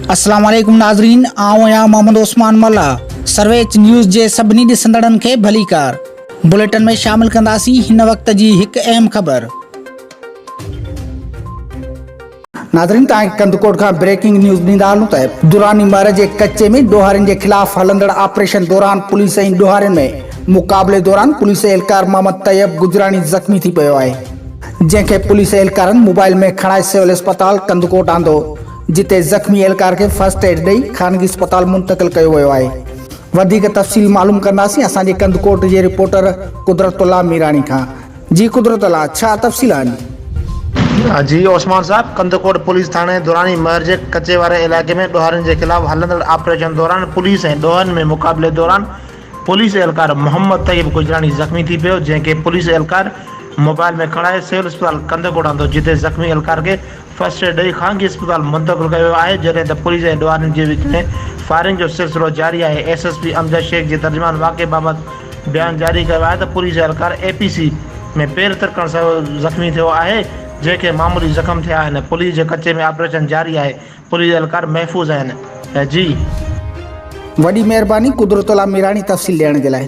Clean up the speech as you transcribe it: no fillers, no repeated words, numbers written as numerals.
अस्सलाम वालेकुम नाज़रीन, आऊं आहियां मोहम्मद उस्मान मल्ला। सर्वेच न्यूज़ जे सभिनी ॾिसंदड़नि खे भलीकार। बुलेटिन में शामिल कंदासीं हिन वक्त जी हिकु अहम ख़बर। नाज़रीन, तव्हांखे कंदकोट खां ब्रेकिंग न्यूज़ ॾींदा हलूं त दुरानी महर जे कच्चे में ॾोहारियुनि जे ख़िलाफ़ हलंदड़ ऑपरेशन दौरान पुलिस ऐं ॾोहारियुनि में मुक़ाबले दौरान पुलिस एहलकार मोहम्मद तैयब गुजरानी ज़ख़्मी थी पियो आहे, जंहिंखे पुलिस एहलकारनि मोबाइल में खणाए सिविल अस्पताल कंदकोट आंदो, जिते ज़ख़्मी एहलकार के फर्स्ट एड ॾेई ख़ानगी अस्पताल मुंतक़िल कयो वियो आहे। वधीक तफ़सील मालूम कंदासीं असांजे कंदकोट जे रिपोर्टर कुदरतुल्लाह मीरानी खां। जी कुदरतुल्लाह, छा तफ़सील आहिनि? जी ओस्मान साहब, कंदकोट पुलिस थाने दुरानी महर जे कच्चे वारे इलाके में ॾोहारियुनि जे ख़िलाफ़ हलंदड़ ऑपरेशन दौरान पुलिस ऐं ॾोहरनि में मुक़ाबले दौरान पुलिस एहलकार मोहम्मद तैयब गुजरानी ज़ख़्मी थी पियो, जंहिंखे पुलिस एहलकार मोबाइल में खणाए सिविल अस्पताल कंदकोट आंदो, जिते ज़ख़्मी एहलकार के फर्स्ट एड ॾेई ख़ानगी अस्पताल मुंतक़िल कयो आहे। जॾहिं त पुलिस ऐं ॾोहारियुनि जे विच में फायरिंग जो सिलसिलो जारी आहे। एसएसपी अमजद शेख जे तर्जुमान वाक़े बाबति बयान जारी कयो आहे त पुलिस एहलकार एपीसी में पेर तिरकण सां ज़ख़्मी थियो आहे, जंहिंखे मामूली ज़ख़्म थिया आहिनि। पुलिस जे कच्चे में ऑपरेशन जारी आहे। पुलिस एहलकार महफ़ूज़ आहिनि। जी वॾी महिरबानी कुदरतुल्लाह मीरानी तफ़सील ॾियण जे लाइ।